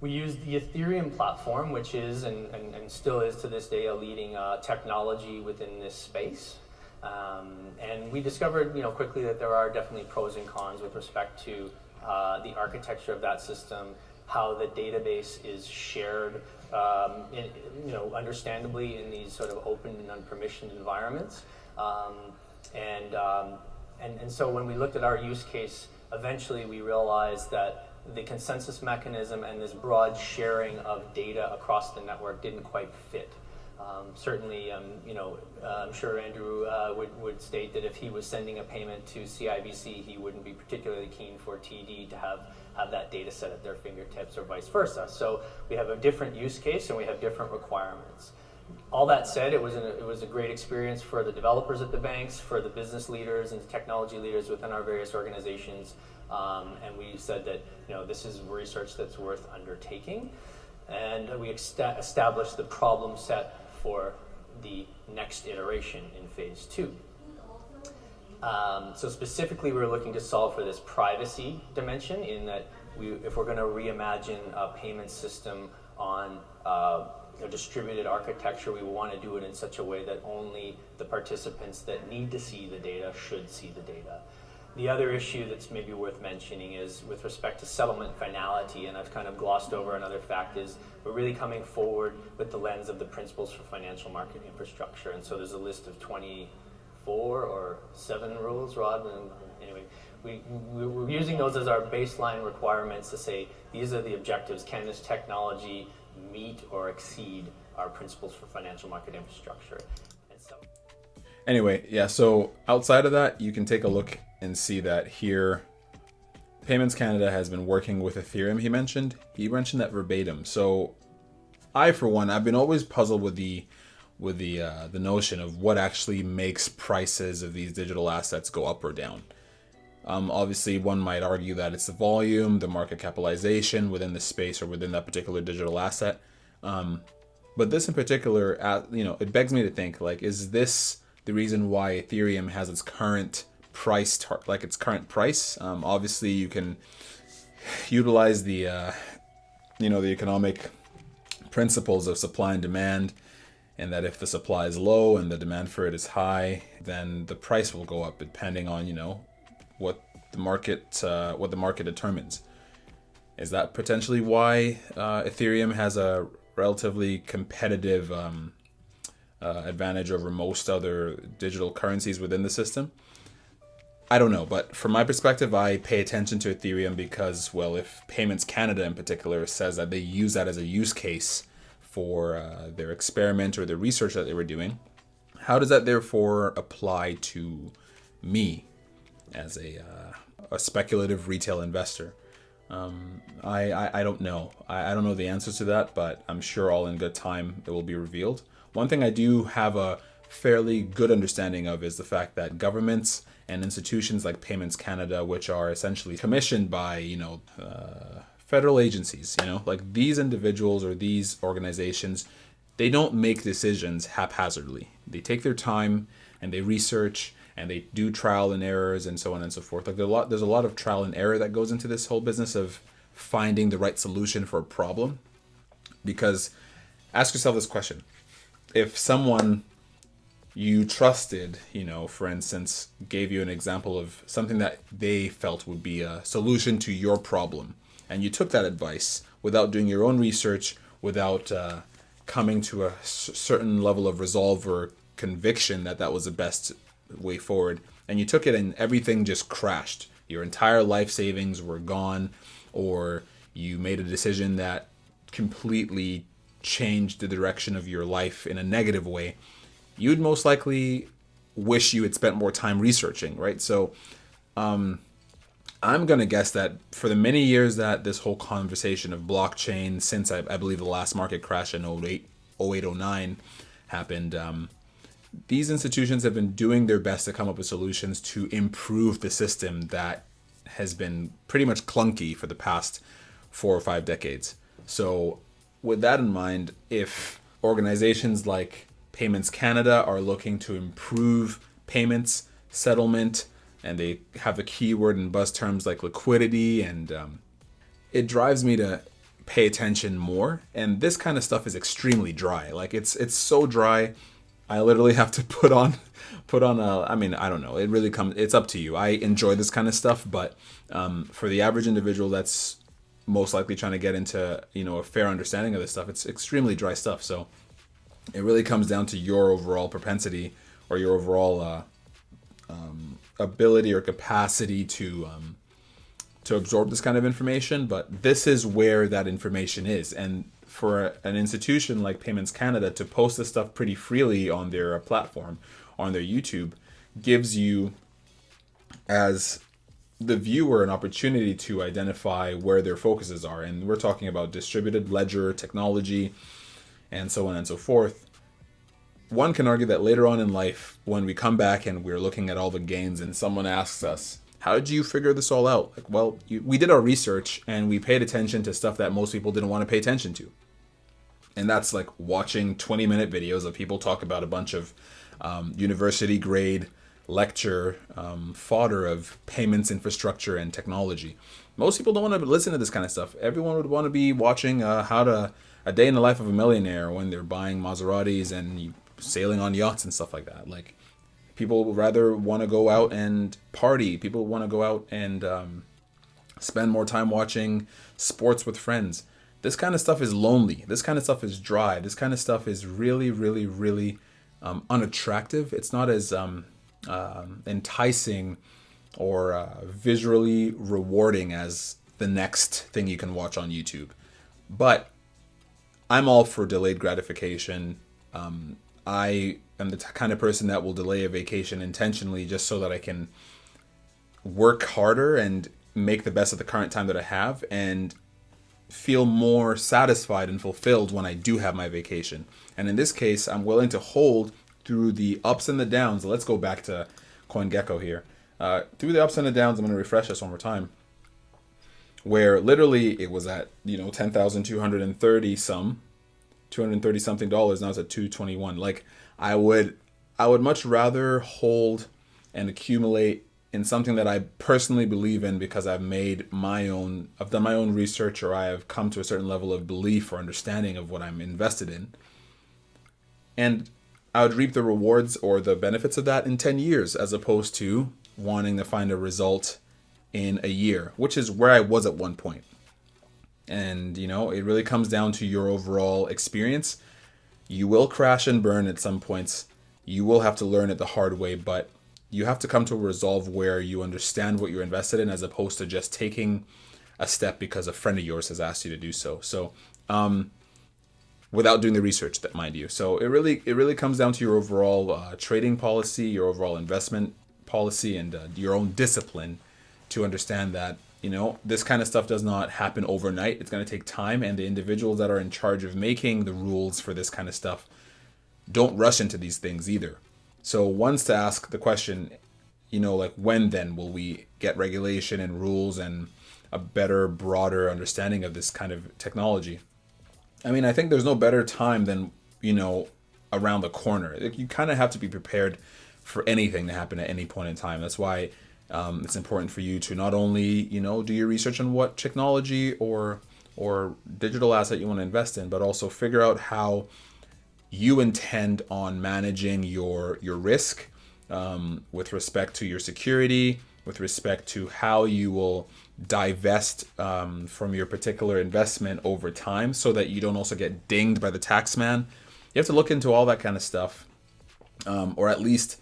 We used the Ethereum platform, which is and still is to this day a leading technology within this space. And we discovered, quickly that there are definitely pros and cons with respect to the architecture of that system, how the database is shared, understandably in these sort of open and unpermissioned environments. And so when we looked at our use case, eventually we realized that the consensus mechanism and this broad sharing of data across the network didn't quite fit. Certainly, I'm sure Andrew would state that if he was sending a payment to CIBC, he wouldn't be particularly keen for TD to have that data set at their fingertips, or vice versa. So we have a different use case and we have different requirements. All that said, it was a great experience for the developers at the banks, for the business leaders and technology leaders within our various organizations, and we said that this is research that's worth undertaking, and we established the problem set for the next iteration in phase 2. So specifically, we were looking to solve for this privacy dimension, in that if we're going to reimagine a payment system on a distributed architecture, we want to do it in such a way that only the participants that need to see the data should see the data. The other issue that's maybe worth mentioning is with respect to settlement finality, and I've kind of glossed over another fact, is we're really coming forward with the lens of the principles for financial market infrastructure. And so there's a list of 24 or 7 rules, Rod. And anyway, we're using those as our baseline requirements to say these are the objectives. Can this technology meet or exceed our principles for financial market infrastructure? And so, anyway, yeah, so outside of that, you can take a look and see that here Payments Canada has been working with Ethereum. He mentioned that verbatim. So I, for one, I've been always puzzled with the notion of what actually makes prices of these digital assets go up or down. Obviously, one might argue that it's the volume, the market capitalization within the space or within that particular digital asset. But this in particular, it begs me to think, like, is this the reason why Ethereum has its current price, obviously you can utilize the economic principles of supply and demand, and that if the supply is low and the demand for it is high, then the price will go up depending on what the market determines. Is that potentially why Ethereum has a relatively competitive advantage over most other digital currencies within the system? I don't know, but from my perspective, I pay attention to Ethereum because, well, if Payments Canada in particular says that they use that as a use case for their experiment or the research that they were doing, how does that therefore apply to me as a speculative retail investor? I don't know. I don't know the answers to that, but I'm sure all in good time it will be revealed. One thing I do have a fairly good understanding of is the fact that governments and institutions like Payments Canada, which are essentially commissioned by, federal agencies, like these individuals or these organizations, they don't make decisions haphazardly. They take their time and they research and they do trial and errors and so on and so forth. Like there's a lot of trial and error that goes into this whole business of finding the right solution for a problem. Because ask yourself this question. If someone you trusted, for instance, gave you an example of something that they felt would be a solution to your problem, and you took that advice without doing your own research, without coming to a certain level of resolve or conviction that that was the best way forward, and you took it and everything just crashed. Your entire life savings were gone, or you made a decision that completely changed the direction of your life in a negative way, you'd most likely wish you had spent more time researching, right? So I'm going to guess that for the many years that this whole conversation of blockchain, since I believe the last market crash in 0809 happened, these institutions have been doing their best to come up with solutions to improve the system that has been pretty much clunky for the past 4 or 5 decades. So with that in mind, if organizations like Payments Canada are looking to improve payments, settlement, and they have the keyword and buzz terms like liquidity, and it drives me to pay attention more. And this kind of stuff is extremely dry. Like it's so dry. I literally have to put on I mean, I don't know. It really it's up to you. I enjoy this kind of stuff, but for the average individual that's most likely trying to get into, a fair understanding of this stuff, it's extremely dry stuff. So it really comes down to your overall propensity or your overall ability or capacity to absorb this kind of information. But this is where that information is. And for an institution like Payments Canada to post this stuff pretty freely on their platform, on their YouTube, gives you, as the viewer, an opportunity to identify where their focuses are. And we're talking about distributed ledger technology and so on and so forth. One can argue that later on in life, when we come back and we're looking at all the gains and someone asks us, how did you figure this all out? Like, well, we did our research and we paid attention to stuff that most people didn't want to pay attention to. And that's like watching 20-minute videos of people talk about a bunch of university grade lecture fodder of payments infrastructure and technology. Most people don't want to listen to this kind of stuff. Everyone would want to be watching a day in the life of a millionaire when they're buying Maseratis and sailing on yachts and stuff like that. Like, people would rather want to go out and party. People want to go out and spend more time watching sports with friends. This kind of stuff is lonely. This kind of stuff is dry. This kind of stuff is really, really, really unattractive. It's not as enticing or visually rewarding as the next thing you can watch on YouTube. But I'm all for delayed gratification. I am the kind of person that will delay a vacation intentionally just so that I can work harder and make the best of the current time that I have and feel more satisfied and fulfilled when I do have my vacation. And in this case, I'm willing to hold through the ups and the downs. Let's go back to CoinGecko here. Through the ups and the downs, I'm going to refresh this one more time, where literally it was at, $10,230 something dollars. Now it's at $221. Like, I would much rather hold and accumulate in something that I personally believe in because I've done my own research, or I have come to a certain level of belief or understanding of what I'm invested in. And I would reap the rewards or the benefits of that in 10 years, as opposed to wanting to find a result in a year, which is where I was at one point. And, it really comes down to your overall experience. You will crash and burn at some points. You will have to learn it the hard way, but you have to come to a resolve where you understand what you're invested in, as opposed to just taking a step because a friend of yours has asked you to do so. So, without doing the research, that, mind you. So it really comes down to your overall trading policy, your overall investment policy, and your own discipline to understand that, this kind of stuff does not happen overnight. It's going to take time, and the individuals that are in charge of making the rules for this kind of stuff don't rush into these things either. So one's to ask the question, like, when then will we get regulation and rules and a better, broader understanding of this kind of technology? I mean, I think there's no better time than, around the corner. You kind of have to be prepared for anything to happen at any point in time. That's why it's important for you to not only, do your research on what technology or digital asset you want to invest in, but also figure out how you intend on managing your risk with respect to your security, with respect to how you will divest from your particular investment over time, so that you don't also get dinged by the tax man. You have to look into all that kind of stuff, or at least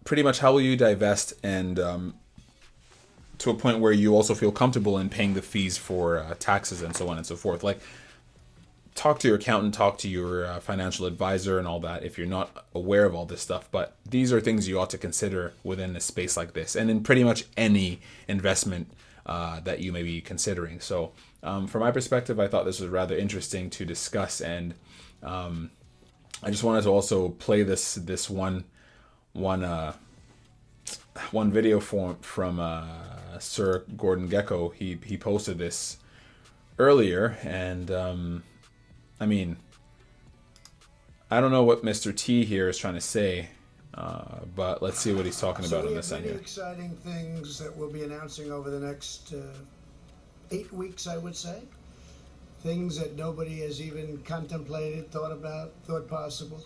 pretty much how will you divest, and to a point where you also feel comfortable in paying the fees for taxes and so on and so forth. Like, talk to your accountant, talk to your financial advisor and all that if you're not aware of all this stuff. But these are things you ought to consider within a space like this, and in pretty much any investment that you may be considering. So from my perspective, I thought this was rather interesting to discuss, and I just wanted to also play this one video from Sir Gordon Gekko. He posted this earlier, and I mean, I don't know what Mr. T here is trying to say, but let's see what he's talking about on this end here. Many exciting things that we'll be announcing over the next 8 weeks, I would say. things that nobody has even contemplated, thought about, thought possible,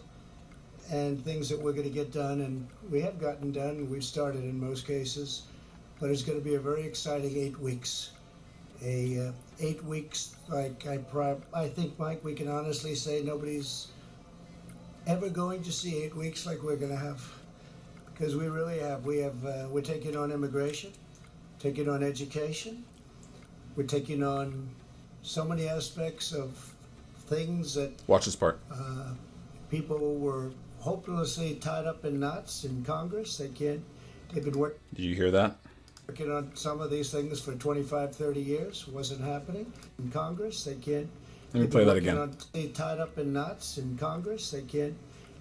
and things that we're going to get done, and we have gotten done, and we've started in most cases, but it's going to be a very exciting 8 weeks. 8 weeks, like I think, Mike, we can honestly say nobody's ever going to see 8 weeks like we're going to have, because we really have. We're taking on immigration, taking on education, we're taking on so many aspects of things that Watch this part. people were hopelessly tied up in knots in Congress. They've been working Did you hear that? on some of these things for 25, 30 years. Wasn't happening in Congress. They can't. Let me play that again. They tied up in knots in Congress. They can't.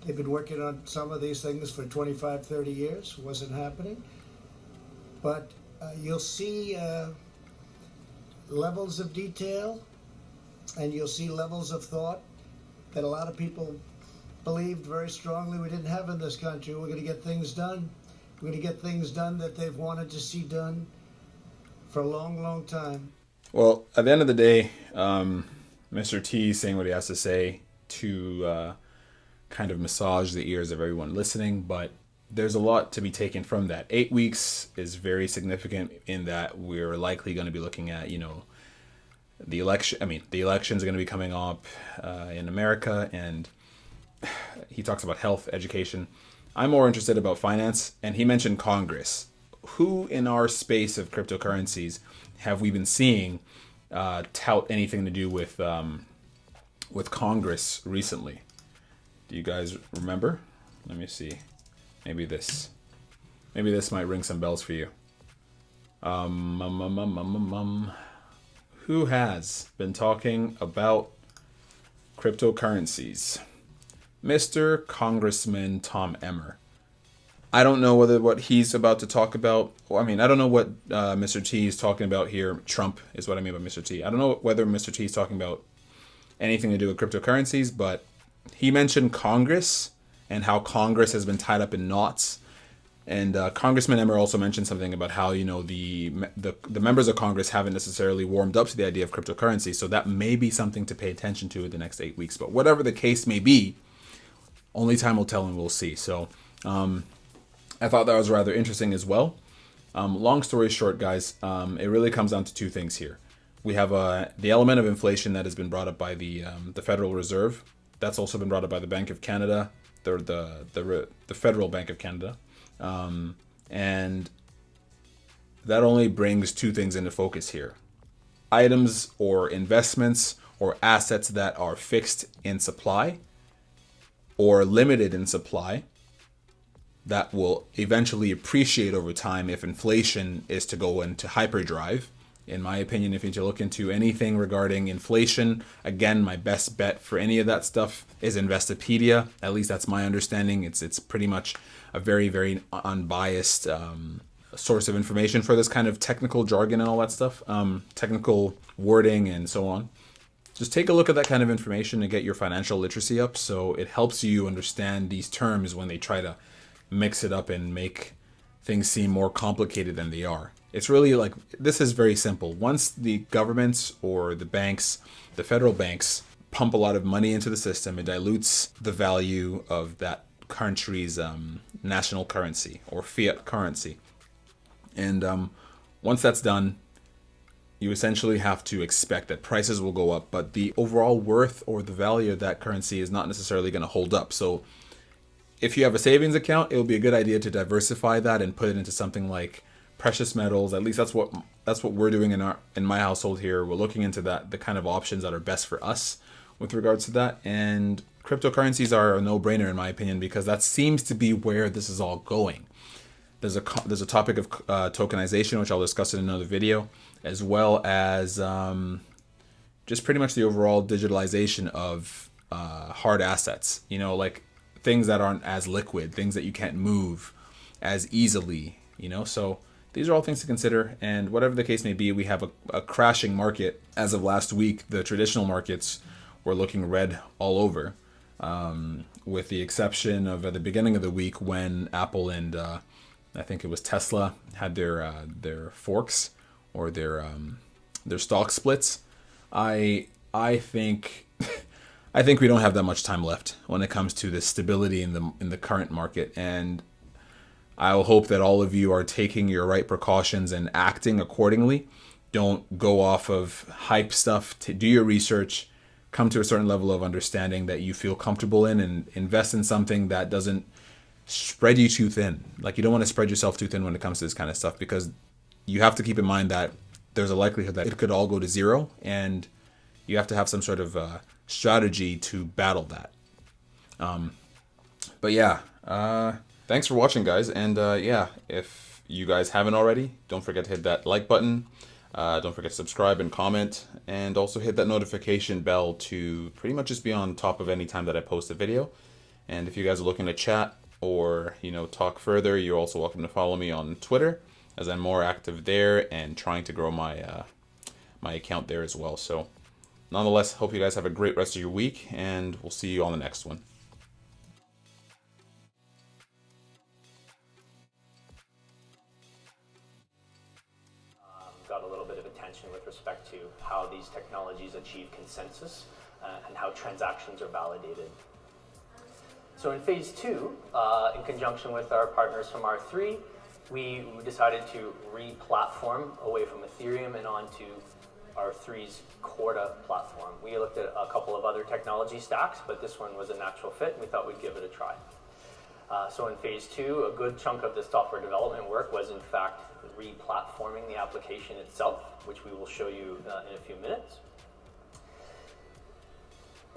They've been working on some of these things for 25, 30 years. Wasn't happening. But you'll see levels of detail, and you'll see levels of thought that a lot of people believed very strongly we didn't have in this country. We're going to get things done. We're going to get things done that they've wanted to see done for a long, long time. Well, at the end of the day, Mr. T is saying what he has to say to kind of massage the ears of everyone listening, but there's a lot to be taken from that. 8 weeks is very significant in that we're likely going to be looking at, the election. I mean, the elections are going to be coming up in America, and he talks about health, education. I'm more interested about finance, and he mentioned Congress. Who in our space of cryptocurrencies have we been seeing tout anything to do with Congress recently? Do you guys remember? Let me see. Maybe this might ring some bells for you. Who has been talking about cryptocurrencies? Mr. Congressman Tom Emmer. I don't know what he's about to talk about. Well, I mean, I don't know what Mr. T is talking about here. Trump is what I mean by Mr. T. I don't know whether Mr. T is talking about anything to do with cryptocurrencies, but he mentioned Congress and how Congress has been tied up in knots. And Congressman Emmer also mentioned something about how, the members of Congress haven't necessarily warmed up to the idea of cryptocurrency. So that may be something to pay attention to in the next 8 weeks. But whatever the case may be, only time will tell and we'll see. So I thought that was rather interesting as well. Long story short, guys, it really comes down to two things here. We have the element of inflation that has been brought up by the Federal Reserve. That's also been brought up by the Bank of Canada, the Federal Bank of Canada. And that only brings two things into focus here. Items or investments or assets that are fixed in supply or limited in supply that will eventually appreciate over time if inflation is to go into hyperdrive. In my opinion, if you need to look into anything regarding inflation, again, my best bet for any of that stuff is Investopedia. At least that's my understanding. It's pretty much a very, very unbiased source of information for this kind of technical jargon and all that stuff, technical wording and so on. Just take a look at that kind of information and get your financial literacy up, so it helps you understand these terms when they try to mix it up and make things seem more complicated than they are. It's really like, this is very simple. Once the governments or the banks, the federal banks, pump a lot of money into the system, it dilutes the value of that country's national currency or fiat currency. And once that's done, you essentially have to expect that prices will go up, but the overall worth or the value of that currency is not necessarily going to hold up. So if you have a savings account, it will be a good idea to diversify that and put it into something like precious metals. At least that's what we're doing in my household here. We're looking into that, the kind of options that are best for us with regards to that. And cryptocurrencies are a no-brainer in my opinion, because that seems to be where this is all going. There's a topic of tokenization, which I'll discuss in another video, as well as just pretty much the overall digitalization of hard assets. Like things that aren't as liquid, things that you can't move as easily. So these are all things to consider. And whatever the case may be, we have a crashing market. As of last week, the traditional markets were looking red all over, with the exception of at the beginning of the week when Apple and I think it was Tesla had their forks or their stock splits. I I think I think we don't have that much time left when it comes to the stability in the current market, and I'll hope that all of you are taking your right precautions and acting accordingly. Don't go off of hype stuff. Do your research, come to a certain level of understanding that you feel comfortable in, and invest in something that doesn't spread you too thin. Like, you don't want to spread yourself too thin when it comes to this kind of stuff, because you have to keep in mind that there's a likelihood that it could all go to zero, and you have to have some sort of strategy to battle that. But yeah, thanks for watching, guys. And yeah, if you guys haven't already, don't forget to hit that like button. Don't forget to subscribe and comment, and also hit that notification bell to pretty much just be on top of any time that I post a video. And if you guys are looking to chat or, you know, talk further, you're also welcome to follow me on Twitter, as I'm more active there and trying to grow my my account there as well. So nonetheless, hope you guys have a great rest of your week, and we'll see you on the next one. Got a little bit of attention with respect to how these technologies achieve consensus and how transactions are validated. So in phase 2, in conjunction with our partners from R3, we decided to re-platform away from Ethereum and onto R3's Corda platform. We looked at a couple of other technology stacks, but this one was a natural fit, and we thought we'd give it a try. So in phase 2, a good chunk of the software development work was in fact re-platforming the application itself, which we will show you in a few minutes,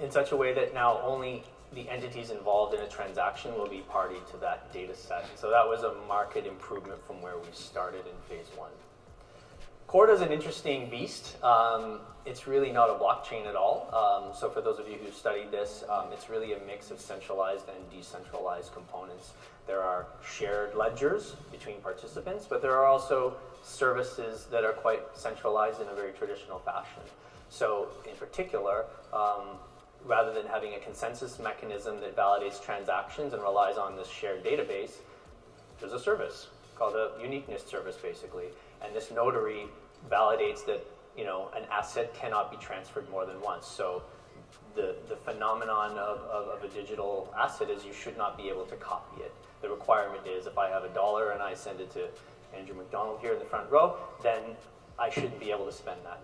in such a way that now only the entities involved in a transaction will be party to that data set. So that was a market improvement from where we started in phase 1. Corda is an interesting beast. It's really not a blockchain at all. So for those of you who studied this, it's really a mix of centralized and decentralized components. There are shared ledgers between participants, but there are also services that are quite centralized in a very traditional fashion. So in particular, rather than having a consensus mechanism that validates transactions and relies on this shared database, there's a service called a uniqueness service, basically. And this notary validates that, you know, an asset cannot be transferred more than once. So the phenomenon of a digital asset is you should not be able to copy it. The requirement is if I have $1 and I send it to Andrew McDonald here in the front row, then I shouldn't be able to spend that.